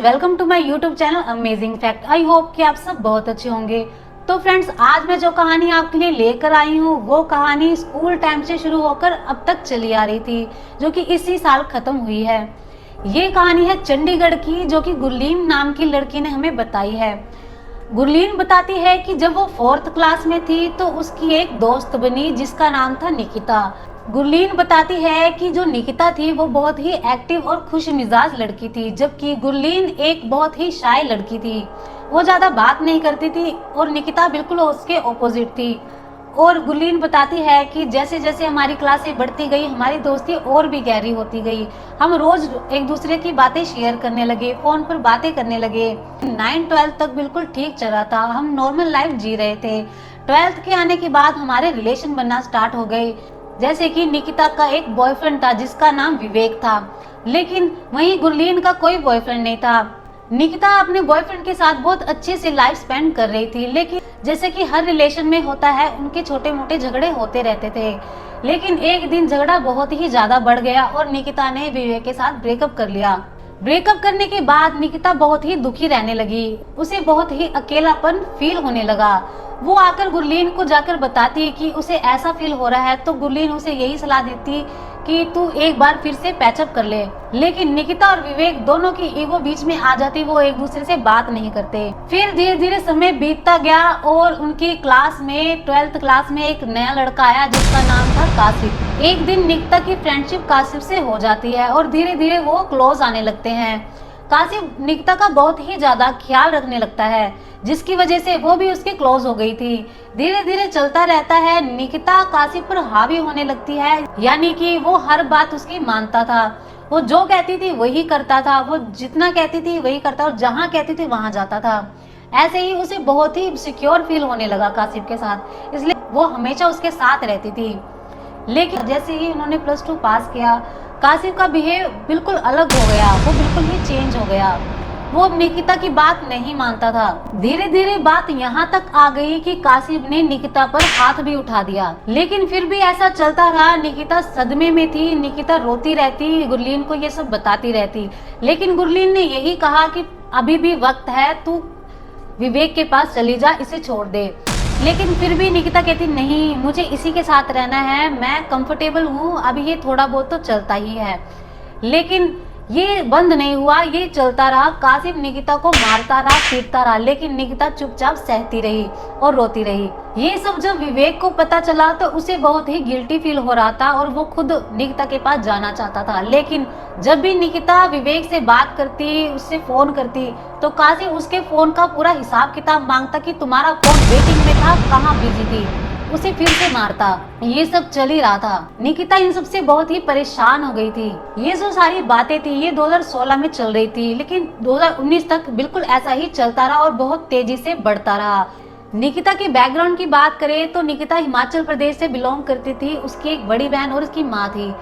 Welcome to my YouTube channel amazing fact. I hope कि आप सब बहुत अच्छे होंगे। तो फ्रेंड्स, आज मैं जो कहानी आपके लिए लेकर आई हूँ वो कहानी स्कूल टाइम से शुरू होकर अब तक चली आ रही थी, जो कि इसी साल खत्म हुई है। ये कहानी है चंडीगढ़ की, जो कि गुरलीन नाम की लड़की ने हमें बताई है। गुरलीन बताती है कि जब वो 4th क्लास में थी तो उसकी एक दोस्त बनी जिसका नाम था निकिता। गुरलीन बताती है कि जो निकिता थी वो बहुत ही एक्टिव और खुश मिजाज लड़की थी, जबकि गुरलीन एक बहुत ही शाय लड़की थी। वो ज्यादा बात नहीं करती थी और निकिता बिल्कुल उसके ऑपोजिट थी। और गुरलीन बताती है कि जैसे जैसे हमारी क्लासें बढ़ती गई हमारी दोस्ती और भी गहरी होती गई। हम रोज एक दूसरे की बातें शेयर करने लगे, फोन पर बातें करने लगे। 9th-12th तक बिल्कुल ठीक चला था, हम नॉर्मल लाइफ जी रहे थे। 12th के आने के बाद हमारे रिलेशन बनना स्टार्ट हो गए। जैसे कि निकिता का एक बॉयफ्रेंड था जिसका नाम विवेक था, लेकिन वहीं गुरलीन का कोई बॉयफ्रेंड नहीं था। निकिता अपने बॉयफ्रेंड के साथ बहुत अच्छे से लाइफ स्पेंड कर रही थी, लेकिन जैसे कि हर रिलेशन में होता है उनके छोटे मोटे झगड़े होते रहते थे। लेकिन एक दिन झगड़ा बहुत ही ज्यादा बढ़ गया और निकिता ने विवेक के साथ ब्रेकअप कर लिया। ब्रेकअप करने के बाद निकिता बहुत ही दुखी रहने लगी, उसे बहुत ही अकेलापन फील होने लगा। वो आकर गुरलीन को जाकर बताती कि उसे ऐसा फील हो रहा है, तो गुरलीन उसे यही सलाह देती कि तू एक बार फिर से पैचअप कर ले। लेकिन निकिता और विवेक दोनों की ईगो बीच में आ जाती, वो एक दूसरे से बात नहीं करते। फिर धीरे धीरे समय बीतता गया और उनकी क्लास में 12th क्लास में एक नया लड़का आया जिसका नाम था कासिफ। एक दिन निकिता की फ्रेंडशिप कासिफ से हो जाती है और धीरे धीरे वो क्लोज आने लगते हैं। कासिफ निकिता का बहुत ही ज्यादा ख्याल रखने लगता है, जिसकी वजह से वो भी उसके क्लोज हो गई थी। धीरे धीरे चलता रहता है, निकिता कासिफ पर हावी होने लगती है, यानी कि वो हर बात उसकी मानता था। वो जो कहती थी वही करता था, वो जितना कहती थी वही करता और जहाँ कहती थी वहां जाता था। ऐसे ही उसे बहुत ही सिक्योर फील होने लगा कासिफ के साथ, इसलिए वो हमेशा उसके साथ रहती थी। लेकिन जैसे ही उन्होंने +2 पास किया, कासिफ का बिहेव बिल्कुल अलग हो गया, वो बिल्कुल ही चेंज हो गया। वो अब निकिता की बात नहीं मानता था। धीरे धीरे बात यहाँ तक आ गई कि कासिफ ने निकिता पर हाथ भी उठा दिया। लेकिन फिर भी ऐसा चलता रहा। निकिता सदमे में थी, निकिता रोती रहती, गुरलीन को ये सब बताती रहती। लेकिन गुरलीन ने यही कहा कि अभी भी वक्त है, तू विवेक के पास चली जा, इसे छोड़ दे। लेकिन फिर भी निकिता कहती नहीं, मुझे इसी के साथ रहना है, मैं कंफर्टेबल हूँ, अभी ये थोड़ा बहुत तो चलता ही है। लेकिन ये बंद नहीं हुआ, ये चलता रहा। कासिफ निकिता को मारता रहा, पीटता रहा, लेकिन निकिता चुपचाप सहती रही और रोती रही। ये सब जब विवेक को पता चला तो उसे बहुत ही गिल्टी फील हो रहा था और वो खुद निकिता के पास जाना चाहता था। लेकिन जब भी निकिता विवेक से बात करती, उससे फोन करती, तो कासिफ उसके फोन का पूरा हिसाब किताब मांगता कि तुम्हारा फोन वेटिंग में था, कहाँ बिजी थी, उसे फिर से मारता। ये सब चल ही रहा था। निकिता इन सब से बहुत ही परेशान हो गई थी। ये जो सारी बातें थी ये 2016 में चल रही थी, लेकिन 2019 तक बिल्कुल ऐसा ही चलता रहा और बहुत तेजी से बढ़ता रहा। निकिता के बैकग्राउंड की बात करें तो निकिता हिमाचल प्रदेश से बिलोंग करती थी। उसकी एक बड़ी बहन और उसकी माँ थी।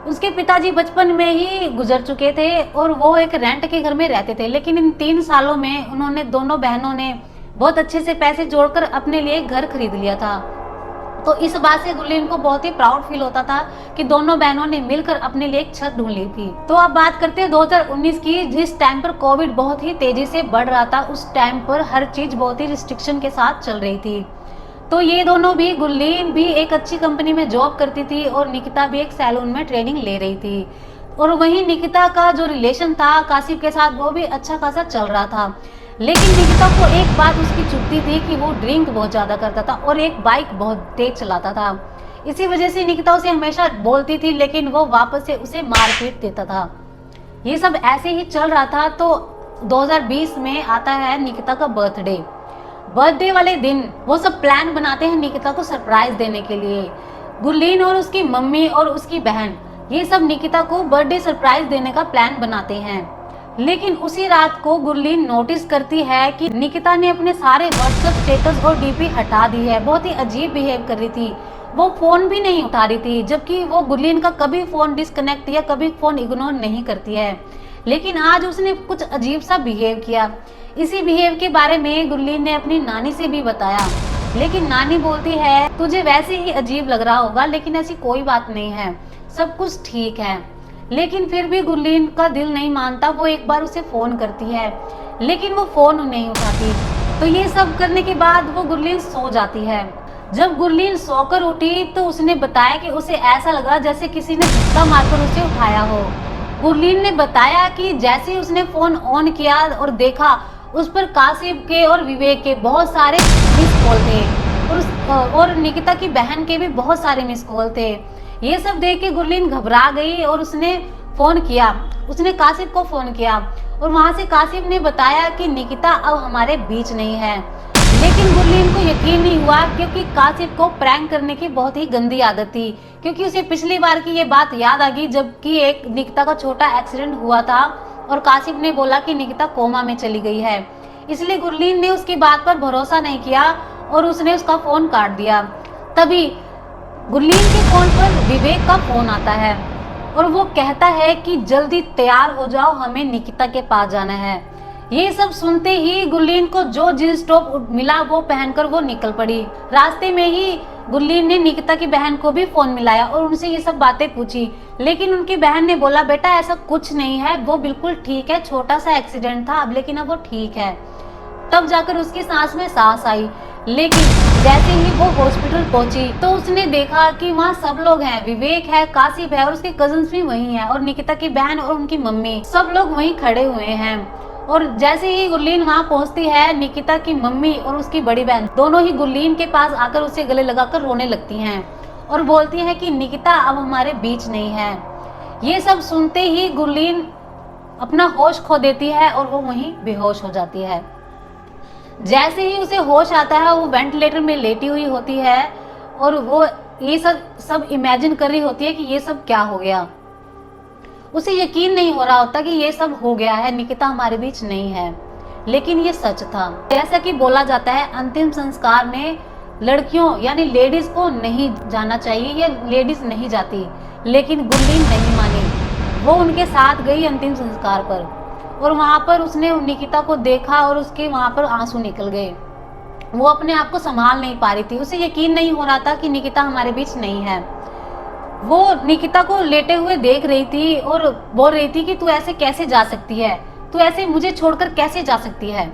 उसके पिताजी बचपन में ही गुजर चुके थे और वो एक रेंट के घर में रहते थे। लेकिन इन 3 सालों में उन्होंने, दोनों बहनों ने बहुत अच्छे से पैसे जोड़कर अपने लिए घर खरीद लिया था। तो इस बात से गुरलीन को बहुत ही प्राउड फील होता था कि दोनों बहनों ने मिलकर अपने लिए एक छत ढूंढ ली थी। तो अब बात करते हैं 2019 की, जिस टाइम पर कोविड बहुत ही तेजी से बढ़ रहा था। उस टाइम पर हर चीज बहुत ही रिस्ट्रिक्शन के साथ चल रही थी। तो ये दोनों भी, गुरलीन भी एक अच्छी कंपनी में जॉब करती थी और निकिता भी एक सैलून में ट्रेनिंग ले रही थी। और वहीं निकिता का जो रिलेशन था कासिफ के साथ वो भी अच्छा खासा चल रहा था। लेकिन निकिता को एक बात उसकी चुभती थी कि वो ड्रिंक बहुत ज्यादा करता था और एक बाइक बहुत तेज चलाता था। इसी वजह से निकिता उसे हमेशा बोलती थी, लेकिन वो वापस से उसे मारपीट देता था। ये सब ऐसे ही चल रहा था। तो 2020 में आता है निकिता का बर्थडे। बर्थडे वाले दिन वो सब प्लान बनाते हैं निकिता को सरप्राइज देने के लिए। गुरलीन और उसकी मम्मी और उसकी बहन, ये सब निकिता को बर्थडे सरप्राइज देने का प्लान बनाते हैं। लेकिन उसी रात को गुरलीन नोटिस करती है कि निकिता ने अपने सारे व्हाट्सएप स्टेटस और डीपी हटा दी है। बहुत ही अजीब बिहेव कर रही थी, वो फोन भी नहीं उठा रही थी, जबकि वो गुरलीन का कभी फोन डिस्कनेक्ट या कभी फोन इग्नोर नहीं करती है। लेकिन आज उसने कुछ अजीब सा बिहेव किया। इसी बिहेव के बारे में गुरलीन ने अपनी नानी से भी बताया, लेकिन नानी बोलती है तुझे वैसे ही अजीब लग रहा होगा, लेकिन ऐसी कोई बात नहीं है, सब कुछ ठीक है। लेकिन फिर भी गुरलीन का दिल नहीं मानता। वो एक बार उसे फोन करती है लेकिन वो फोन नहीं उठाती। तो ये सब करने के बाद वो गुरलीन सो जाती है। जब गुरलीन सोकर उठी तो उसने बताया कि उसे ऐसा लगा जैसे किसी ने धक्का मारकर उसे उठाया हो। गुरलीन ने बताया कि जैसे ही उसने फोन ऑन किया और देखा, उस पर कासिम के और विवेक के बहुत सारे मिस कॉल थे और निकिता की बहन के भी बहुत सारे मिस कॉल थे। ये सब देख के गुरलीन घबरा गई और उसने कासिम को फोन किया और वहां से कासिम ने बताया कि निकिता अब हमारे बीच नहीं है। लेकिन गुरलीन को यकीन नहीं हुआ क्योंकि कासिम को प्रैंक करने की बहुत ही गंदी आदत थी, क्योंकि उसे पिछली बार की ये बात याद आ गई जबकि एक निकिता का छोटा एक्सीडेंट हुआ था और कासिम ने बोला कि निकिता कोमा में चली गई है। इसलिए गुरलीन ने उसकी बात पर भरोसा नहीं किया और उसने उसका फोन काट दिया। तभी गुरलीन के फोन पर विवेक का फोन आता है और वो कहता है कि जल्दी तैयार हो जाओ, हमें निकिता के पास जाना है। ये सब सुनते ही गुरलीन को जो जींस टॉप मिला वो पहनकर वो निकल पड़ी। रास्ते में ही गुरलीन ने निकिता की बहन को भी फोन मिलाया और उनसे ये सब बातें पूछी, लेकिन उनकी बहन ने बोला बेटा ऐसा कुछ नहीं है, वो बिल्कुल ठीक है, छोटा सा एक्सीडेंट था लेकिन अब वो ठीक है। तब जाकर उसकी सांस में सांस आई। लेकिन जैसे ही वो हॉस्पिटल पहुंची तो उसने देखा कि वहाँ सब लोग हैं, विवेक है, कासिम है और उसके कजिन्स भी वहीं हैं और निकिता की बहन और उनकी मम्मी सब लोग वहीं खड़े हुए हैं। और जैसे ही गुरलीन वहाँ पहुंचती है, निकिता की मम्मी और उसकी बड़ी बहन दोनों ही गुरलीन के पास आकर उसे गले लगाकर रोने लगती हैं और बोलती हैं कि निकिता अब हमारे बीच नहीं है। ये सब सुनते ही गुरलीन अपना होश खो देती है और वो वहीं बेहोश हो जाती है। जैसे ही उसे होश आता है वो वेंटिलेटर में लेटी हुई होती है और वो ये सब इमेजिन कर रही होती है कि ये सब क्या हो गया। उसे यकीन नहीं हो रहा होता कि ये सब हो गया है, निकिता हमारे बीच नहीं है, लेकिन ये सच था। जैसा कि बोला जाता है अंतिम संस्कार में लड़कियों यानी लेडीज को नहीं जाना चाहिए, ये लेडीज नहीं जाती, लेकिन गुरलीन नहीं मानी। वो उनके साथ गई अंतिम संस्कार पर और वहां पर उसने निकिता को देखा और उसके वहां पर आंसू निकल गए। वो अपने आप को संभाल नहीं पा रही थी, उसे यकीन नहीं हो रहा था कि निकिता हमारे बीच नहीं है। वो निकिता को लेटे हुए देख रही थी और बोल रही थी कि तू ऐसे कैसे जा सकती है, तू ऐसे मुझे छोड़कर कैसे जा सकती है।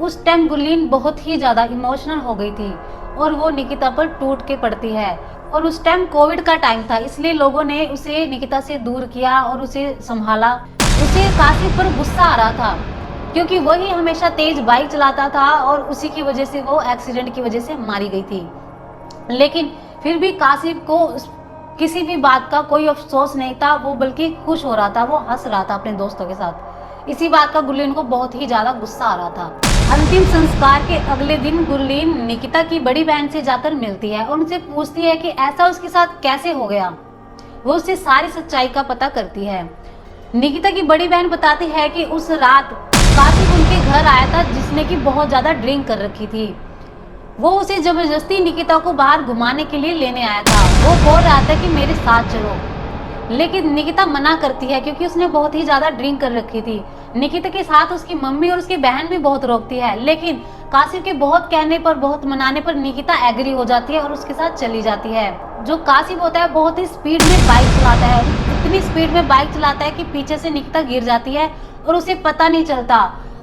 उस टाइम गुरलीन बहुत ही ज्यादा इमोशनल हो गई थी और वो निकिता पर टूट के पड़ती है। और उस टाइम कोविड का टाइम था, इसलिए लोगों ने उसे निकिता से दूर किया और उसे संभाला। उसे कासिम पर गुस्सा आ रहा था क्योंकि वही हमेशा तेज बाइक चलाता था और उसी की वजह से वो एक्सीडेंट की वजह से मारी गई थी। लेकिन फिर भी कासिम को किसी भी बात का कोई अफसोस नहीं था, वो बल्कि खुश हो रहा था, वो हंस रहा था अपने दोस्तों के साथ। इसी बात का गुरलीन को बहुत ही ज्यादा गुस्सा आ रहा था। अंतिम संस्कार के अगले दिन गुरलीन निकिता की बड़ी बहन से जाकर मिलती है और उनसे पूछती है कि ऐसा उसके साथ कैसे हो गया। वो उससे सारी सच्चाई का पता करती है। निकिता की बड़ी बहन बताती है कि उस रात कासिम उनके घर आया था जिसने की बहुत ज्यादा ड्रिंक कर रखी थी। वो उसे जबरदस्ती निकिता को बाहर घुमाने के लिए लेने आया था। वो बोल रहा था कि मेरे साथ चलो, लेकिन निकिता मना करती है क्योंकि उसने बहुत ही ज्यादा ड्रिंक कर रखी थी। निकिता के साथ उसकी मम्मी और उसकी बहन भी बहुत रोकती है, लेकिन कासिम के बहुत कहने पर, बहुत मनाने पर निकिता एग्री हो जाती है और उसके साथ चली जाती है। जो कासिम होता है बहुत ही स्पीड में बाइक चलाता है, इतनी स्पीड में बाइक चलाता है कि पीछे से निकिता गिर जाती है और उसे पता नहीं चलता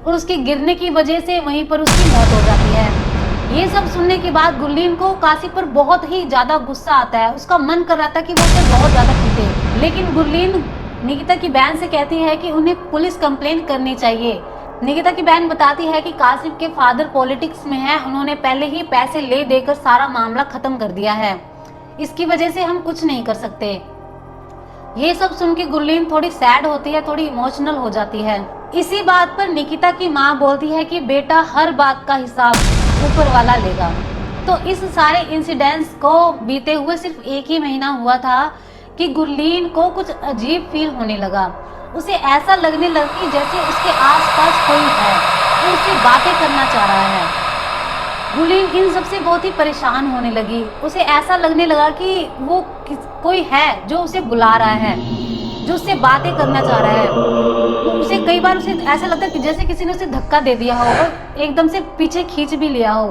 और उसके गिरने की वजह से वहीं पर उसकी मौत हो जाती है। ये सब सुनने के बाद गुरलीन को कासिम पर बहुत ही ज्यादा गुस्सा आता है। उसका मन कर रहा था कि वो उसे बहुत ज्यादा पीटे, लेकिन गुरलीन निकिता की बहन से कहती है कि उन्हें पुलिस कंप्लेंट करनी चाहिए। निकिता की बहन बताती है कि कासिम के फादर पॉलिटिक्स में है, उन्होंने पहले ही पैसे ले देकर सारा मामला खत्म कर दिया है, इसकी वजह से हम कुछ नहीं कर सकते। ये सब सुन के गुरलीन थोड़ी सैड होती है, थोड़ी इमोशनल हो जाती है। इसी बात पर निकिता की माँ बोलती है कि बेटा हर बात का हिसाब ऊपर वाला लेगा। तो इस सारे इंसिडेंट्स को बीते हुए सिर्फ एक ही महीना हुआ था कि गुरलीन को कुछ अजीब फील होने लगा। उसे ऐसा लगने लगा जैसे उसके आसपास कोई है और उससे बातें करना चाह रहा है। गुरलीन इन सबसे बहुत ही परेशान होने लगी। उसे ऐसा लगने लगा कि वो कोई है जो उसे बुला रहा है, जो उससे बातें करना चाह रहा है। उसे कई बार उसे ऐसा लगता है कि जैसे किसी ने उसे धक्का दे दिया हो और एकदम से पीछे खींच भी लिया हो।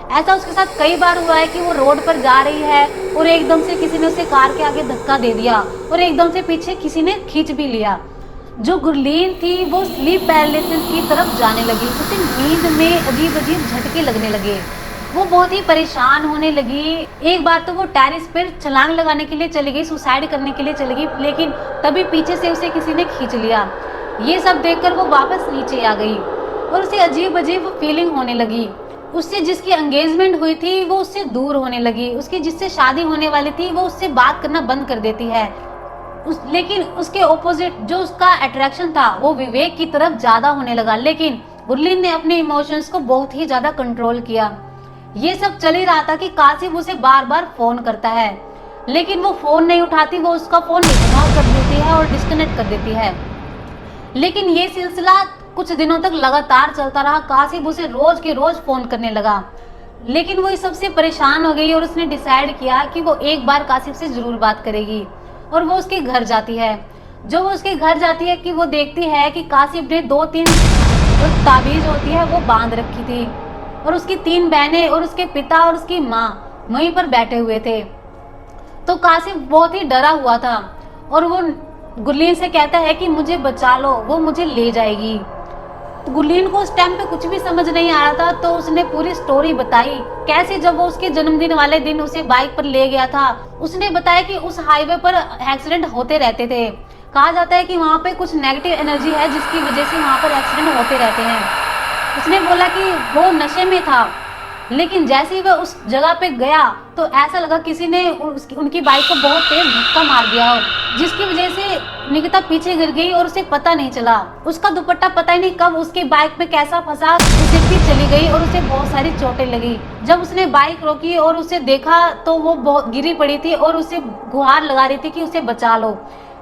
ऐसा उसके साथ कई बार हुआ है कि वो रोड पर जा रही है और एकदम से किसी ने उसे कार के आगे धक्का दे दिया और एकदम से पीछे किसी ने खींच भी लिया। जो गुरलीन थी वो स्लीप पैरालिसिस की तरफ जाने लगी। उसे नींद में अजीब अजीब झटके लगने लगे। वो बहुत ही परेशान होने लगी। एक बार तो वो टेरेस पर छलांग लगाने के लिए चली गई, सुसाइड करने के लिए चली गई, लेकिन तभी पीछे से उसे किसी ने खींच लिया। ये सब देखकर वो वापस नीचे आ गई और उसे अजीब अजीब फीलिंग होने लगी। उससे जिसकी एंगेजमेंट हुई थी वो उससे दूर होने लगी। उसकी जिससे शादी होने वाली थी वो उससे बात करना बंद कर देती है। लेकिन उसके ऑपोजिट जो उसका अट्रैक्शन था वो विवेक की तरफ ज्यादा होने लगा। लेकिन गुरलीन ने अपने इमोशंस को बहुत ही ज्यादा कंट्रोल किया। ये सब चल ही रहा था कि कासिम उसे बार बार फोन करता है, लेकिन वो फोन नहीं उठाती। वो उसका फोन इग्नोर कर देती है और डिस्कनेक्ट कर देती है। लेकिन ये सिलसिला कुछ दिनों तक लगातार चलता रहा। कासिम उसे रोज के रोज फोन करने लगा, लेकिन वो इस सबसे परेशान हो गई और उसने डिसाइड किया कि वो एक बार कासिम से जरूर बात करेगी। और वो उसके घर जाती है। जो वो उसके घर जाती है कि वो देखती है कि कासिम ने 2-3 जो ताबीज होती है वो बांध रखी थी और उसकी 3 बहनें और उसके पिता और उसकी माँ वहीं पर बैठे हुए थे। तो कासिम बहुत ही डरा हुआ था और वो गुरलीन से कहता है कि मुझे बचा लो, वो मुझे ले जाएगी। तो गुरलीन को उस टाइम पे कुछ भी समझ नहीं आ रहा था, तो उसने पूरी स्टोरी बताई। कैसे जब वो उसके जन्मदिन वाले दिन उसे बाइक पर ले गया था, उसने बताया कि उस हाईवे पर एक्सीडेंट होते रहते थे। कहा जाता है कि वहाँ पे कुछ नेगेटिव एनर्जी है जिसकी वजह से वहाँ पर एक्सीडेंट होते रहते हैं। उसने बोला कि वो नशे में था, लेकिन जैसे ही वह उस जगह पे गया तो ऐसा लगा किसी ने उनकी बाइक को बहुत तेज धक्का मार दिया हो, जिसकी वजह से निकिता पीछे गिर गई और उसे पता नहीं चला। उसका दुपट्टा पता ही नहीं कब उसकी बाइक में कैसा फंसा, उसे भी चली गई और उसे बहुत सारी चोटें लगी। जब उसने बाइक रोकी और उसे देखा तो वो बहुत गिरी पड़ी थी और उसे गुहार लगा रही थी कि उसे बचा लो।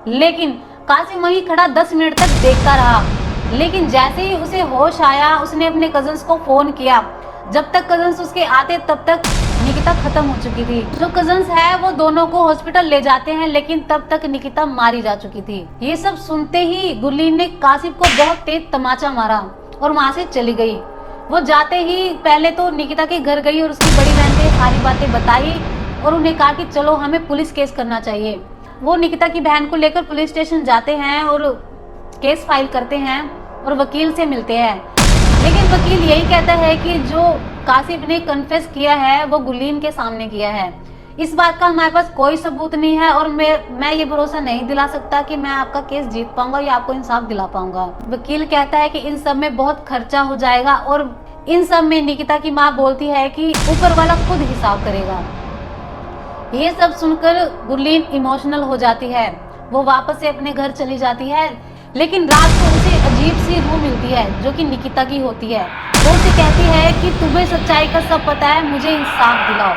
लेकिन कासिम वहीं खड़ा 10 मिनट तक देखता रहा। लेकिन जैसे ही उसे होश आया उसने अपने कजन्स को फोन किया। जब तक कजन्स उसके आते तब तक निकिता खत्म हो चुकी थी। जो कजन्स है वो दोनों को हॉस्पिटल ले जाते हैं, लेकिन तब तक निकिता मारी जा चुकी थी। ये सब सुनते ही गुरलीन ने कासिम को बहुत तेज तमाचा मारा और वहां से चली गई। वो जाते ही पहले तो निकिता के घर गई और उसकी बड़ी बहन से सारी बातें बताई और उन्हें कहा कि चलो हमें पुलिस केस करना चाहिए। वो निकिता की बहन को लेकर पुलिस स्टेशन जाते हैं और केस फाइल करते हैं और वकील से मिलते हैं। लेकिन वकील यही कहता है कि जो कासिम ने कन्फेस किया है वो गुरलीन के सामने किया है। इस बात का हमारे पास कोई सबूत नहीं है और मैं ये भरोसा नहीं दिला सकता कि मैं आपका केस जीत पाऊंगा या आपको इंसाफ दिला पाऊंगा। वकील कहता है कि इन सब में बहुत खर्चा हो जाएगा और इन सब में निकिता की माँ बोलती है कि ऊपर वाला खुद हिसाब करेगा। ये सब सुनकर गुरलीन इमोशनल हो जाती है। वो वापस से अपने घर चली जाती है, लेकिन रात को उसे अजीब सी रूह मिलती है जो कि निकिता की होती है। वो उसे कहती है कि तुम्हें सच्चाई का सब पता है, मुझे इंसाफ दिलाओ,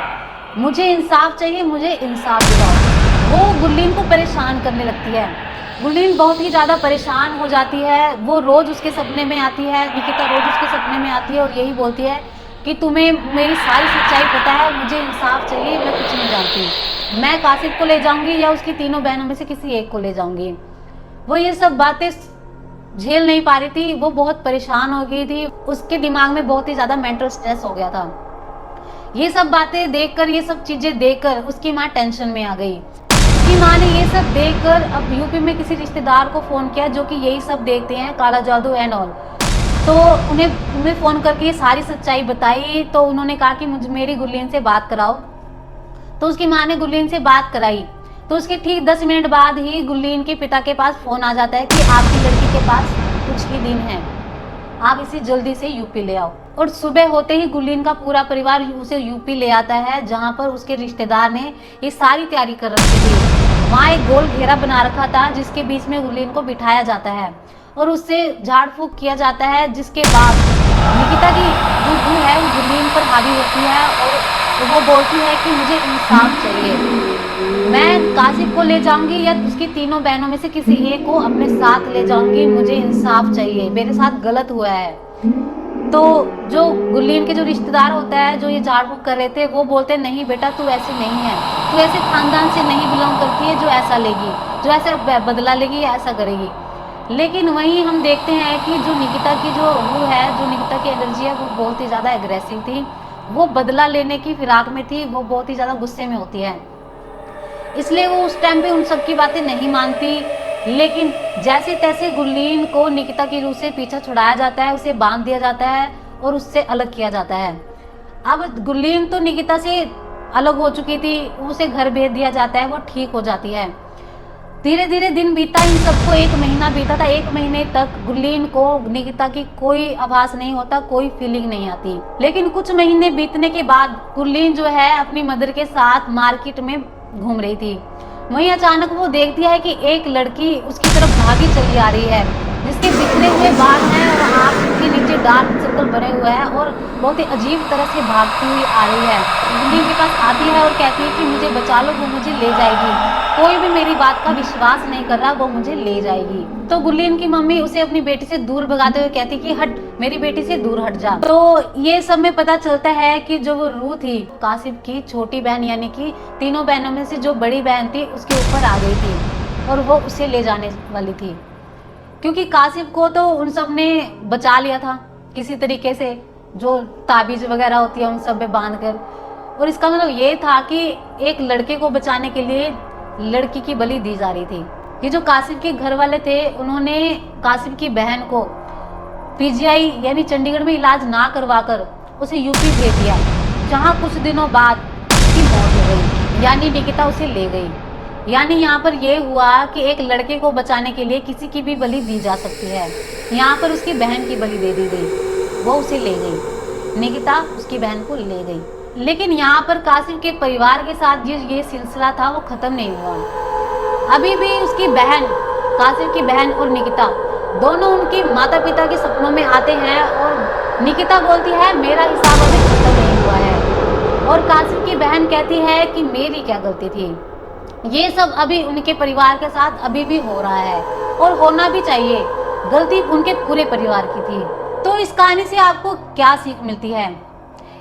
मुझे इंसाफ चाहिए, मुझे इंसाफ दिलाओ। वो गुरलीन को परेशान करने लगती है। गुरलीन बहुत ही ज़्यादा परेशान हो जाती है। वो रोज़ उसके सपने में आती है, निकिता रोज़ उसके सपने में आती है और यही बोलती है कि तुम्हें मेरी सारी सच्चाई पता है, मुझे इंसाफ चाहिए, मैं कुछ नहीं जानती। मैं कासिम को ले जाऊंगी या उसकी तीनों बहनों में से किसी एक को ले जाऊंगी। वो ये सब बातें झेल नहीं पा रही थी। वो बहुत परेशान हो गई थी। उसके दिमाग में बहुत ही ज्यादा मेंटल स्ट्रेस हो गया था। ये सब बातें देखकर, ये सब चीजें देखकर उसकी माँ टेंशन में आ गई। उसकी माँ ने ये सब देखकर अब यूपी में किसी रिश्तेदार को फोन किया जो कि यही सब देखते हैं, काला जादू एंड ऑल। तो उन्हें फोन करके ये सारी सच्चाई बताई। तो उन्होंने कहा कि मेरी गुरलीन से बात कराओ। तो उसकी माँ ने गुरलीन से बात कराई। तो उसके ठीक 10 मिनट बाद ही गुरलीन के पिता के पास फोन आ जाता है कि आपकी लड़की के पास कुछ ही दिन है, आप इसे जल्दी से यूपी ले आओ। और सुबह होते ही गुरलीन का पूरा परिवार उसे यूपी ले आता है, जहाँ पर उसके रिश्तेदार ने ये सारी तैयारी कर रखी थी। वहाँ एक गोल घेरा बना रखा था जिसके बीच में गुरलीन को बिठाया जाता है और उससे झाड़ फूक किया जाता है, जिसके बाद निकिता की जो रूह है वो गुरलीन पर हावी होती है और वो बोलती है कि मुझे इंसाफ चाहिए, मैं कासिम को ले जाऊंगी या उसकी तीनों बहनों में से किसी एक को अपने साथ ले जाऊंगी, मुझे इंसाफ चाहिए, मेरे साथ गलत हुआ है। तो जो गुरलीन के जो रिश्तेदार होता है, जो ये झाड़ फूक कर रहे थे, वो बोलते नहीं बेटा तू ऐसी नहीं है, तू ऐसे खानदान से नहीं बिलोंग करती है जो ऐसा लेगी, जो ऐसा बदला लेगी या ऐसा करेगी। लेकिन वहीं हम देखते हैं कि जो निकिता की जो रूह है, जो निकिता की एनर्जी है, वो बहुत ही ज़्यादा एग्रेसिव थी वो बदला लेने की फिराक में थी, वो बहुत ही ज़्यादा गुस्से में होती है, इसलिए वो उस टाइम पे उन सब की बातें नहीं मानती। लेकिन जैसे तैसे गुरलीन को निकिता की रूह से पीछा छुड़ाया जाता है, उसे बांध दिया जाता है और उससे अलग किया जाता है। अब गुरलीन तो निकिता से अलग हो चुकी थी, उसे घर भेज दिया जाता है, वो ठीक हो जाती है। धीरे धीरे दिन बीता, इन सबको 1 महीना बीता था। 1 महीने तक गुरलीन को निकिता की कोई आभास नहीं होता, कोई फीलिंग नहीं आती। लेकिन कुछ महीने बीतने के बाद गुरलीन जो है अपनी मदर के साथ मार्केट में घूम रही थी। वहीं अचानक वो देखती है कि एक लड़की उसकी तरफ भागी चली आ रही है, जिसके बिखरे हुए बाल हैं और आँख के नीचे डार्क सर्कल बने हुए हैं और बहुत ही अजीब तरह से भागती हुई आ रही है। गुरलीन के पास आती है और कहती है कि मुझे बचा लो, वो मुझे ले जाएगी। कोई भी मेरी बात का विश्वास नहीं कर रहा, वो मुझे ले जाएगी। तो गुरलीन की मम्मी उसे अपनी बेटी से दूर भगाते हुए कहती कि हट, मेरी बेटी से दूर हट जा। तो ये सब में पता चलता है कि जो वो रूह थी, कासिफ की छोटी बहन, यानी कि तीनों बहनों में से जो बड़ी बहन थी उसके ऊपर आ गई थी और वो उसे ले जाने वाली थी, क्योंकि कासिफ को तो उन सब ने बचा लिया था किसी तरीके से, जो ताबीज वगैरह होती है उन सब में बांध कर। और इसका मतलब ये था कि एक लड़के को बचाने के लिए लड़की की बलि दी जा रही थी। ये जो कासिफ के घर वाले थे, उन्होंने कासिफ की बहन को पीजीआई यानी चंडीगढ़ में इलाज ना करवाकर उसे यूपी भेज दिया, जहां कुछ दिनों बाद उसकी मौत हो गई, यानी निकिता उसे ले गई। यानी यहाँ पर यह हुआ कि एक लड़के को बचाने के लिए किसी की भी बलि दी जा सकती है। यहाँ पर उसकी बहन की बलि दे दी गई, वो उसे ले गई, निकिता उसकी बहन को ले गई। लेकिन यहाँ पर कासिफ के परिवार के साथ ये सिलसिला था वो खत्म नहीं हुआ। अभी भी उसकी बहन, कासिफ की बहन और निकिता दोनों उनके माता पिता के सपनों में आते हैं और निकिता बोलती है मेरा हिसाब अभी खत्म नहीं हुआ है, और कासिफ की बहन कहती है कि मेरी क्या गलती थी। ये सब अभी उनके परिवार के साथ अभी भी हो रहा है और होना भी चाहिए, गलती उनके पूरे परिवार की थी। तो इस कहानी से आपको क्या सीख मिलती है?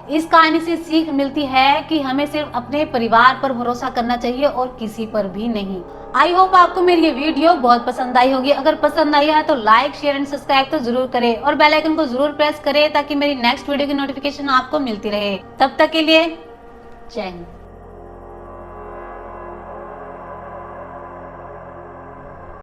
इस कहानी से सीख मिलती है कि हमें सिर्फ अपने परिवार पर भरोसा करना चाहिए और किसी पर भी नहीं। आई होप आपको मेरी ये वीडियो बहुत पसंद आई होगी। अगर पसंद आई है तो लाइक, शेयर एंड सब्सक्राइब तो जरूर करें और बेल आइकन को जरूर प्रेस करें ताकि मेरी नेक्स्ट वीडियो की नोटिफिकेशन आपको मिलती रहे। तब तक के लिए जय हिंद।